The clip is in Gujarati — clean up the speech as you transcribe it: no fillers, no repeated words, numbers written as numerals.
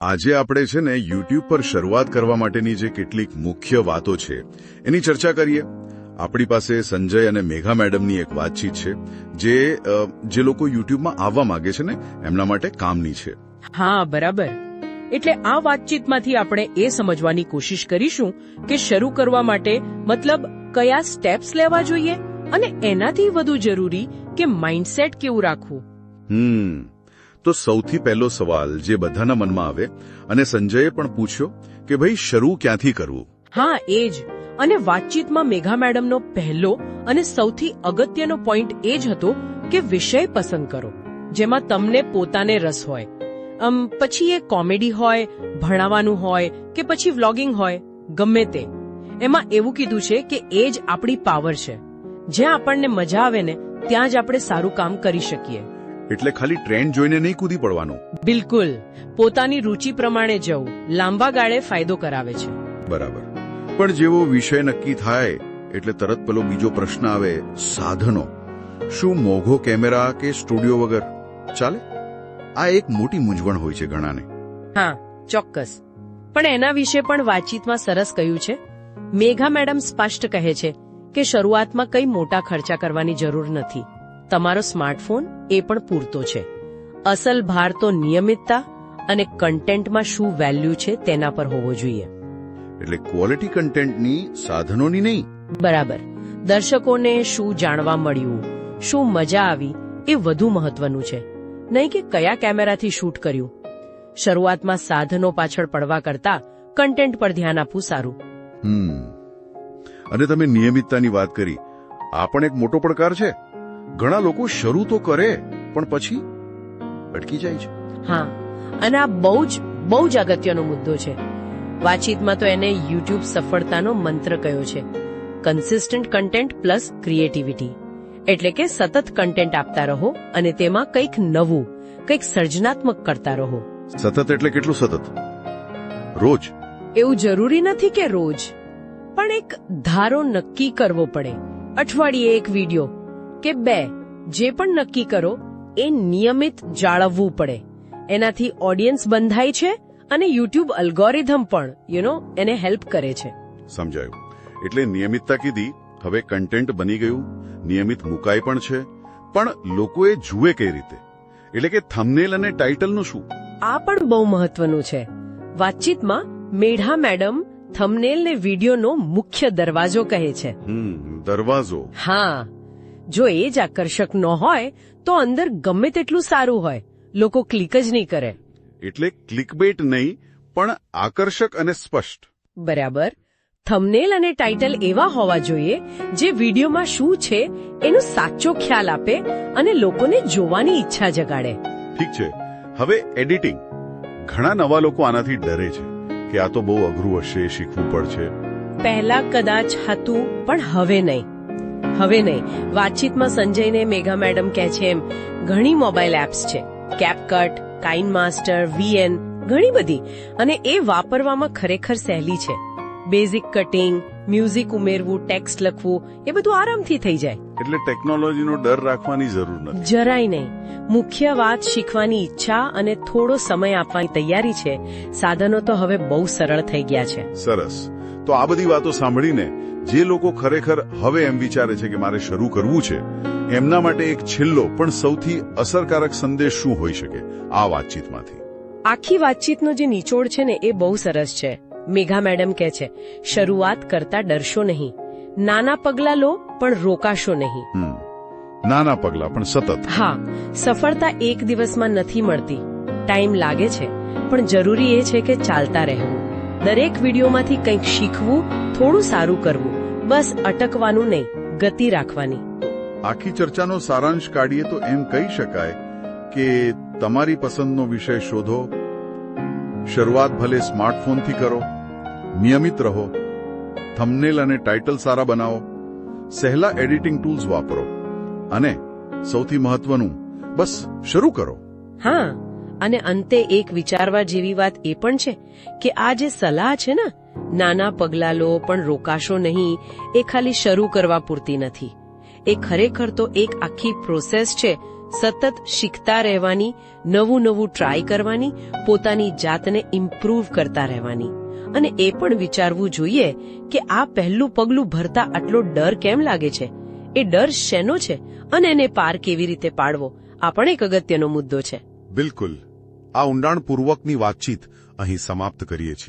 આજે આપણે છે ને યુટ્યુબ પર શરૂઆત કરવા માટેની જે કેટલીક મુખ્ય વાતો છે એની ચર્ચા કરીએ. આપણી પાસે સંજય અને મેઘા મેડમની એક વાતચીત છે જે લોકો યુટ્યુબમાં આવવા માંગે છે ને એમના માટે કામની છે. હા, બરાબર. એટલે આ વાતચીતમાંથી આપણે એ સમજવાની કોશિશ કરીશું કે શરૂ કરવા માટે મતલબ કયા સ્ટેપ્સ લેવા જોઈએ અને એનાથી વધુ જરૂરી કે માઇન્ડસેટ કેવું રાખવું. તો સૌથી પહેલો સવાલ જે બધાના મનમાં આવે અને સંજયે પણ પૂછ્યો કે ભાઈ શરૂ ક્યાંથી કરવું. હા, એ જ. અને વાતચીતમાં મેઘા મેડમનો પહેલો અને સૌથી અગત્યનો પોઈન્ટ એ જ હતો કે વિષય પસંદ કરો જેમાં તમને પોતાને રસ હોય. પછી એ કોમેડી હોય, ભણાવવાનું હોય કે પછી વ્લોગિંગ હોય, ગમે તે. એમાં એવું કીધું છે કે એ જ આપણી પાવર છે. જ્યાં આપણને મજા આવે ને ત્યાં જ આપણે સારું કામ કરી શકીએ. એટલે ખાલી ટ્રેન્ડ જોઈને નહીં કૂદી પડવાનું. બિલકુલ. પોતાની રૂચિ પ્રમાણે જવું લાંબા ગાળે ફાયદો કરાવે છે. બરાબર. પણ જેવો વિષય નક્કી થાય એટલે તરત પેલો બીજો પ્રશ્ન આવે, સાધનો. શું મોઘો કેમેરા કે સ્ટુડિયો વગર ચાલે? આ એક મોટી મૂંઝવણ હોય છે ઘણાને. હા, ચોક્કસ. પણ એના વિશે પણ વાતચીતમાં સરસ કહ્યું છે. મેઘા મેડમ સ્પષ્ટ કહે છે કે શરૂઆતમાં કઈ મોટા ખર્ચા કરવાની જરૂર નથી. તમારો સ્માર્ટફોન એ પણ પૂરતો છે. અસલ ભાર તો નિયમિતતા અને કન્ટેન્ટમાં શું વેલ્યુ છે તેના પર હોવો જોઈએ. એટલે ક્વોલિટી કન્ટેન્ટની, સાધનોની નહીં. બરાબર. દર્શકોને શું જાણવા મળ્યું, શું મજા આવી એ વધુ મહત્વનું છે, નહીં કે કયા કેમેરાથી શૂટ કર્યું. શરૂઆતમાં સાધનો પાછળ પડવા કરતા કન્ટેન્ટ પર ધ્યાન આપવું સારું. અને તમે નિયમિતતાની વાત કરી, આ પણ એક મોટો પડકાર છે. ઘણા લોકો શરૂ તો કરે પણ પછી અટકી જાય છે. હા, અને આ બહુ જ અગત્યનો મુદ્દો છે. વાતચીતમાં તો એને યુટ્યુબ સફળતાનો મંત્ર કયો છે, કન્સિસ્ટન્ટ કન્ટેન્ટ પ્લસ ક્રિએટિવિટી. એટલે કે સતત કન્ટેન્ટ આપતા રહો અને તેમાં કંઈક નવું, કંઈક સર્જનાત્મક કરતા રહો. સતત એટલે કેટલું સતત? રોજ? એવું જરૂરી નથી કે રોજ, પણ એક ધારો નક્કી કરવો પડે. અઠવાડિયે એક વિડિયો કે 2, જે પણ નક્કી કરો એ નિયમિત જાળવવું પડે. એનાથી ઓડિયન્સ બંધાય છે અને યુટ્યુબ અલ્ગોરિધમ પણ એને હેલ્પ કરે છે. સમજાયું. એટલે નિયમિતતા કીધી, હવે કન્ટેન્ટ બની ગયું, નિયમિત મુકાય પણ છે, પણ લોકોએ જુએ કઈ રીતે? એટલે કે થંબનેલ અને ટાઇટલનું શું? આ પણ બહુ મહત્વનું છે. વાતચીતમાં મેઘા મેડમ થંબનેલ ને વિડિયોનો મુખ્ય દરવાજો કહે છે. દરવાજો? હા. જો એ જ આકર્ષક ન હોય તો અંદર ગમે તેટલું સારું હોય, લોકો ક્લિક જ નહીં કરે. એટલે ક્લિકબેટ નહીં, પણ આકર્ષક અને સ્પષ્ટ. બરાબર. થંબનેલ અને ટાઇટલ એવા હોવા જોઈએ જે વિડીયોમાં શું છે એનો સાચો ખ્યાલ આપે અને લોકોને જોવાની ઈચ્છા જગાડે. ઠીક છે. હવે એડિટિંગ. ઘણા નવા લોકો આનાથી ડરે છે કે આ તો બહુ અઘરું હશે, શીખવું પડશે. પહેલા કદાચ હતું, પણ હવે નહીં. વાતચીતમાં સંજયને મેઘા મેડમ કહે છે એમ ઘણી મોબાઈલ એપ્સ છે, કેપકટ, કાઇનમાસ્ટર, VN, ઘણી બધી, અને એ વાપરવામાં ખરેખર સહેલી છે. બેઝિક કટિંગ, મ્યુઝિક ઉમેરવું, ટેક્સ્ટ લખવું, એ બધું આરામથી થઈ જાય. એટલે ટેકનોલોજીનો ડર રાખવાની જરૂર નથી. જરાય નહીં. મુખ્ય વાત શીખવાની ઈચ્છા અને થોડો સમય આપવાની તૈયારી છે. સાધનો તો હવે બહુ સરળ થઈ ગયા છે. સરસ. તો આ બધી વાતો સાંભળીને જે લોકો ખરેખર હવે એમ વિચારે છે કે મારે શરૂ કરવું છે, એમના માટે એક છેલ્લો પણ સૌથી અસરકારક સંદેશ શું હોઈ શકે આ વાતચીતમાંથી? આખી વાતચીતનો જે નિચોડ છે ને એ બહુ સરસ છે. મેઘા મેડમ કહે છે, શરૂઆત કરતા ડરશો નહીં. નાના પગલા લો પણ રોકાશો નહીં. નાના પગલા પણ સતત. હા. સફળતા એક દિવસમાં નથી મળતી, ટાઈમ લાગે છે, પણ જરૂરી એ છે કે ચાલતા રહેવું. દરેક વિડીયોમાંથી કંઈક શીખવું, થોડું સારું કરવું. બસ અટકવાનું નહીં, ગતિ રાખવાની. આખી ચર્ચાનો સારાંશ કાઢીએ તો એમ કહી શકાય કે તમારી પસંદનો વિષય શોધો, શરૂઆત ભલે સ્માર્ટફોનથી કરો, નિયમિત રહો, થંબનેલ અને ટાઇટલ સારા બનાવો, સહેલા એડિટિંગ ટૂલ્સ વાપરો અને સૌથી મહત્વનું, બસ શરૂ કરો. હા. અને અંતે એક વિચારવા જેવી વાત એ પણ છે કે આ જે સલાહ છે ને, નાના પગલા લો પણ રોકાશો નહીં, એ ખાલી શરૂ કરવા પૂરતી નથી. એ ખરેખર તો એક આખી પ્રોસેસ છે સતત શીખતા રહેવાની, નવું નવું ટ્રાય કરવાની, પોતાની જાતને ઇમ્પ્રૂવ કરતા રહેવાની. અને એ પણ વિચારવું જોઈએ કે આ પહેલું પગલું ભરતા આટલો ડર કેમ લાગે છે, એ ડર શેનો છે અને એને પાર કેવી રીતે પાડવો, આ પણ એક અગત્યનો મુદ્દો છે. બિલકુલ. આ ઊંડાણપૂર્વકની વાતચીત અહીં સમાપ્ત કરીએ છીએ.